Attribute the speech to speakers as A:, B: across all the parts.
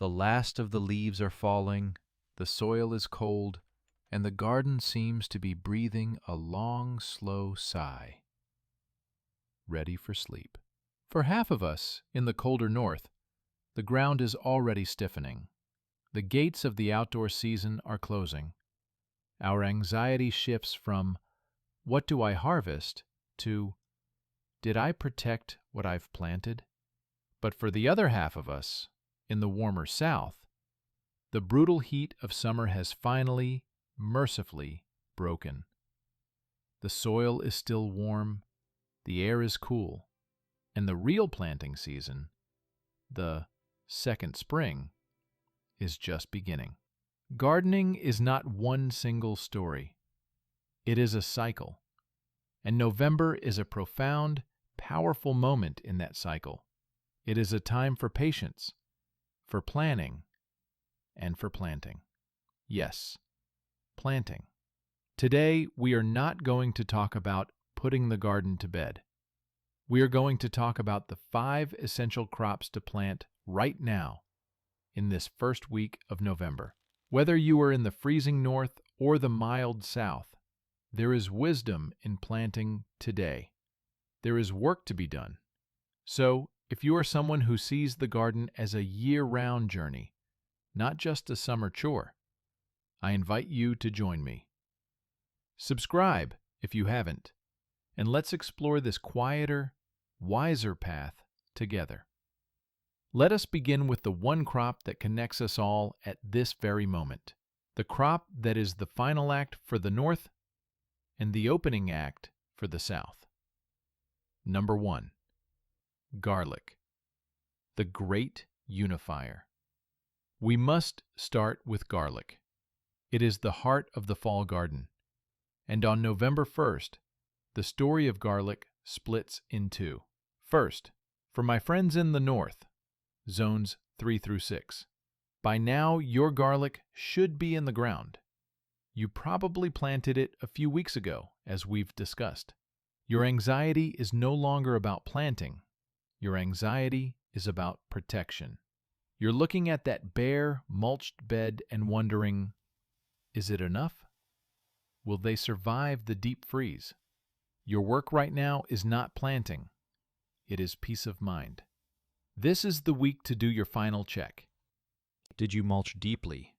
A: The last of the leaves are falling, the soil is cold, and the garden seems to be breathing a long, slow sigh, ready for sleep. For half of us in the colder north, the ground is already stiffening. The gates of the outdoor season are closing. Our anxiety shifts from, "What do I harvest?" to, "Did I protect what I've planted?" But for the other half of us, in the warmer south, the brutal heat of summer has finally, mercifully, broken. The soil is still warm, the air is cool, and the real planting season, the second spring, is just beginning. Gardening is not one single story. It is a cycle, and November is a profound, powerful moment in that cycle. It is a time for patience, for planning, and for planting. Yes, planting. Today, we are not going to talk about putting the garden to bed. We are going to talk about the 5 essential crops to plant right now in this first week of November. Whether you are in the freezing north or the mild south, there is wisdom in planting today. There is work to be done. So, if you are someone who sees the garden as a year-round journey, not just a summer chore, I invite you to join me. Subscribe if you haven't, and let's explore this quieter, wiser path together. Let us begin with the one crop that connects us all at this very moment, the crop that is the final act for the north and the opening act for the south. Number 1. Garlic, the great unifier. We must start with garlic. It is the heart of the fall garden, and on November 1st, the story of garlic splits in two. First, for my friends in the north, zones 3 through 6. By now, your garlic should be in the ground. You probably planted it a few weeks ago, as we've discussed. Your anxiety is no longer about planting. Your anxiety is about protection. You're looking at that bare, mulched bed and wondering, is it enough? Will they survive the deep freeze? Your work right now is not planting. It is peace of mind. This is the week to do your final check. Did you mulch deeply?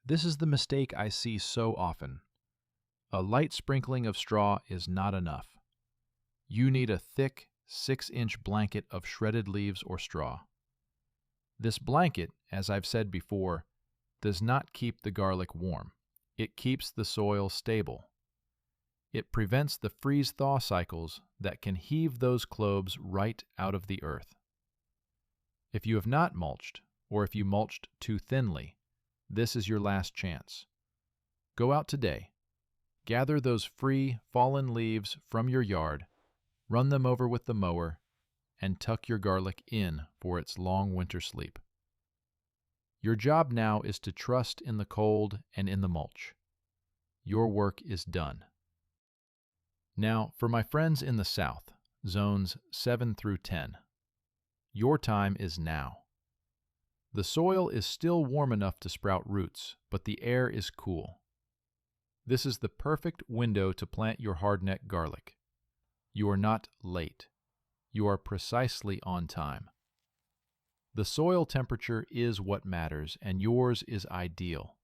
A: This is the mistake I see so often. A light sprinkling of straw is not enough. You need a thick, 6-inch blanket of shredded leaves or straw. This blanket, as I've said before, does not keep the garlic warm. It keeps the soil stable. It prevents the freeze-thaw cycles that can heave those cloves right out of the earth. If you have not mulched, or if you mulched too thinly, this is your last chance. Go out today. Gather those free, fallen leaves from your yard, run them over with the mower, and tuck your garlic in for its long winter sleep. Your job now is to trust in the cold and in the mulch. Your work is done. Now, for my friends in the south, zones 7 through 10, your time is now. The soil is still warm enough to sprout roots, but the air is cool. This is the perfect window to plant your hardneck garlic. You are not late. You are precisely on time. The soil temperature is what matters, and yours is ideal.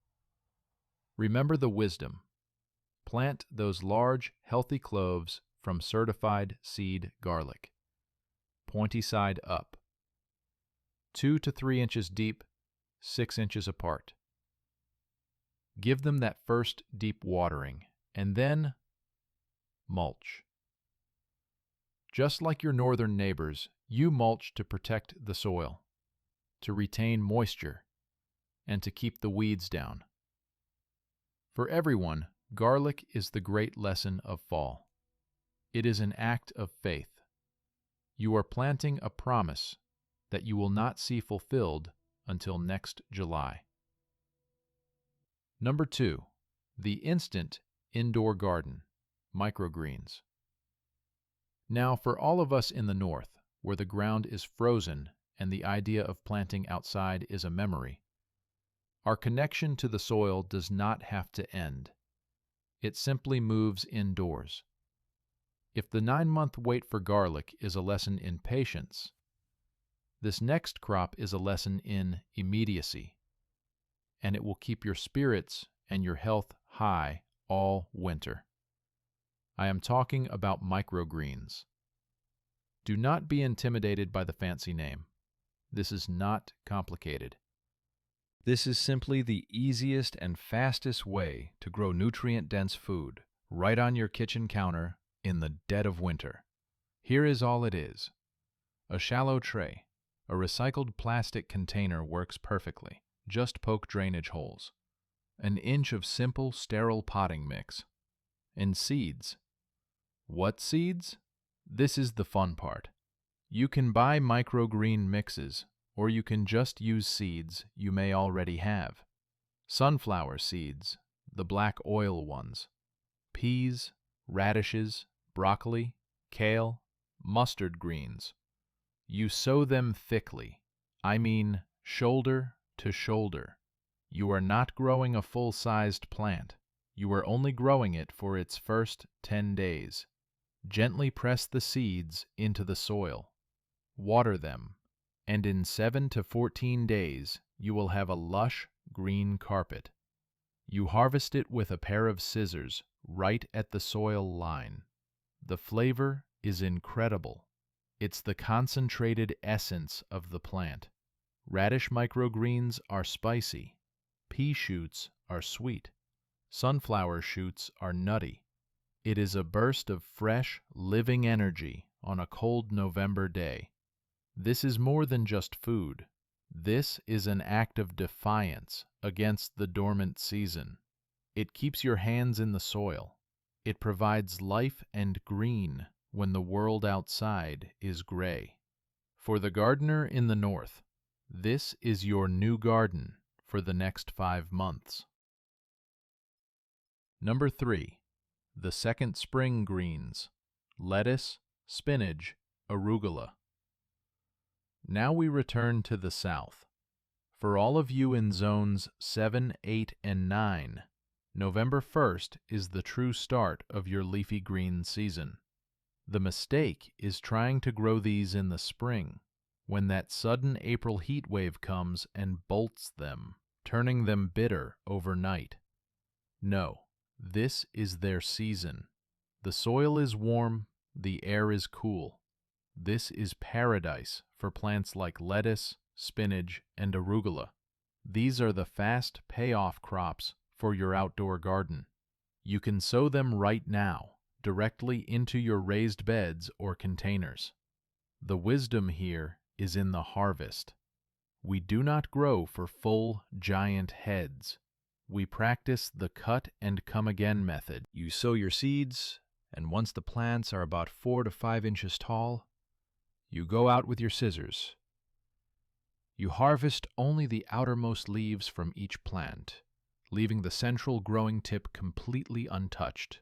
A: Remember the wisdom. Plant those large, healthy cloves from certified seed garlic. Pointy side up. 2 to 3 inches deep, 6 inches apart. Give them that first deep watering, and then mulch. Just like your northern neighbors, you mulch to protect the soil, to retain moisture, and to keep the weeds down. For everyone, garlic is the great lesson of fall. It is an act of faith. You are planting a promise that you will not see fulfilled until next July. Number 2, the instant indoor garden, microgreens. Now, for all of us in the north, where the ground is frozen and the idea of planting outside is a memory. Our connection to the soil does not have to end. It simply moves indoors. If the 9-month wait for garlic is a lesson in patience, this next crop is a lesson in immediacy, and it will keep your spirits and your health high all winter. I am talking about microgreens. Do not be intimidated by the fancy name. This is not complicated. This is simply the easiest and fastest way to grow nutrient-dense food right on your kitchen counter in the dead of winter. Here is all it is. A shallow tray. A recycled plastic container works perfectly. Just poke drainage holes. An inch of simple, sterile potting mix. And seeds. What seeds? This is the fun part. You can buy microgreen mixes, or you can just use seeds you may already have. Sunflower seeds, the black oil ones. Peas, radishes, broccoli, kale, mustard greens. You sow them thickly, I mean shoulder to shoulder. You are not growing a full-sized plant. You are only growing it for its first 10 days. Gently press the seeds into the soil. Water them, and in 7 to 14 days you will have a lush green carpet. You harvest it with a pair of scissors right at the soil line. The flavor is incredible. It's the concentrated essence of the plant. Radish microgreens are spicy. Pea shoots are sweet. Sunflower shoots are nutty. It is a burst of fresh, living energy on a cold November day. This is more than just food. This is an act of defiance against the dormant season. It keeps your hands in the soil. It provides life and green when the world outside is gray. For the gardener in the north, this is your new garden for the next 5 months. Number 3. The second spring greens. Lettuce, spinach, arugula. Now we return to the south. For all of you in zones 7, 8, and 9, November 1st is the true start of your leafy green season. The mistake is trying to grow these in the spring, when that sudden April heat wave comes and bolts them, turning them bitter overnight. No, this is their season. The soil is warm, the air is cool. This is paradise for plants like lettuce, spinach, and arugula. These are the fast payoff crops for your outdoor garden. You can sow them right now, directly into your raised beds or containers. The wisdom here is in the harvest. We do not grow for full, giant heads. We practice the cut and come again method. You sow your seeds, and once the plants are about 4 to 5 inches tall, you go out with your scissors. You harvest only the outermost leaves from each plant, leaving the central growing tip completely untouched.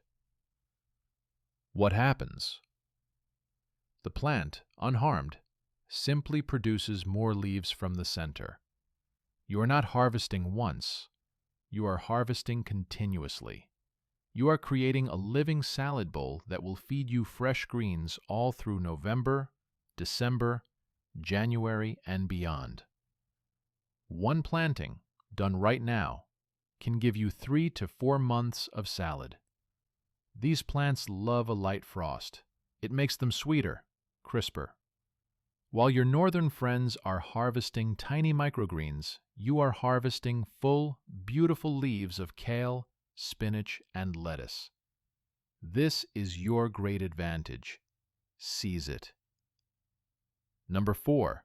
A: What happens? The plant, unharmed, simply produces more leaves from the center. You are not harvesting once. You are harvesting continuously. You are creating a living salad bowl that will feed you fresh greens all through November, December, January, and beyond. One planting, done right now, can give you 3 to 4 months of salad. These plants love a light frost. It makes them sweeter, crisper. While your northern friends are harvesting tiny microgreens, you are harvesting full, beautiful leaves of kale, spinach, and lettuce. This is your great advantage. Seize it. Number 4.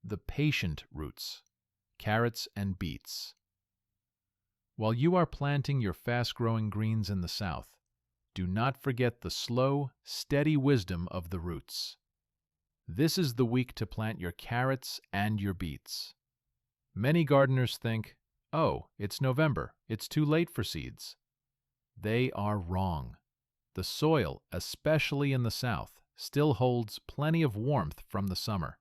A: The patient roots, carrots and beets. While you are planting your fast-growing greens in the south, do not forget the slow, steady wisdom of the roots. This is the week to plant your carrots and your beets. Many gardeners think, oh, it's November, it's too late for seeds. They are wrong. The soil, especially in the south, still holds plenty of warmth from the summer.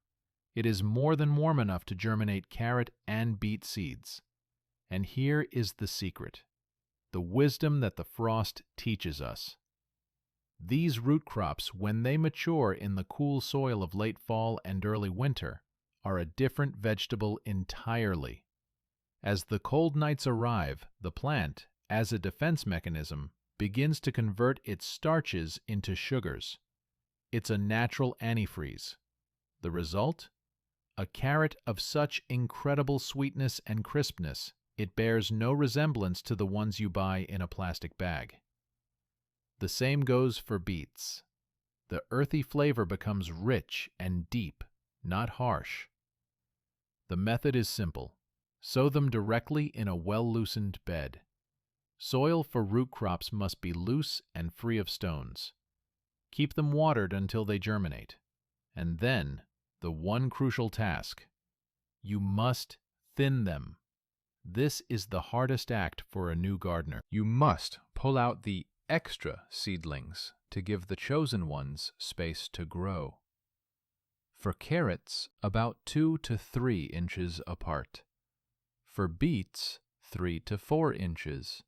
A: It is more than warm enough to germinate carrot and beet seeds. And here is the secret, the wisdom that the frost teaches us. These root crops, when they mature in the cool soil of late fall and early winter, are a different vegetable entirely. As the cold nights arrive, the plant, as a defense mechanism, begins to convert its starches into sugars. It's a natural antifreeze. The result? A carrot of such incredible sweetness and crispness, it bears no resemblance to the ones you buy in a plastic bag. The same goes for beets. The earthy flavor becomes rich and deep, not harsh. The method is simple. Sow them directly in a well-loosened bed. Soil for root crops must be loose and free of stones. Keep them watered until they germinate. And then, the one crucial task. You must thin them. This is the hardest act for a new gardener. You must pull out the extra seedlings to give the chosen ones space to grow. For carrots, about 2 to 3 inches apart. For beets, 3 to 4 inches.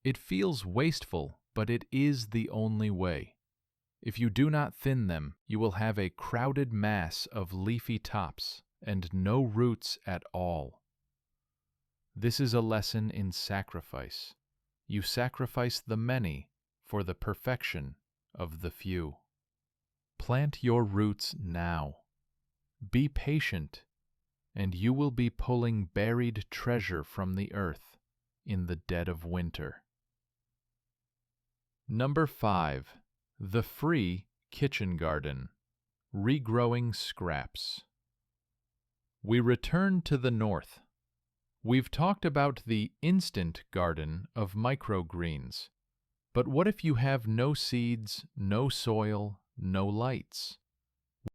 A: It feels wasteful, but it is the only way. If you do not thin them, you will have a crowded mass of leafy tops and no roots at all. This is a lesson in sacrifice. You sacrifice the many for the perfection of the few. Plant your roots now. Be patient, and you will be pulling buried treasure from the earth in the dead of winter. Number 5. The Free Kitchen Garden. Regrowing Scraps. We return to the north. We've talked about the instant garden of microgreens. But what if you have no seeds, no soil, no lights?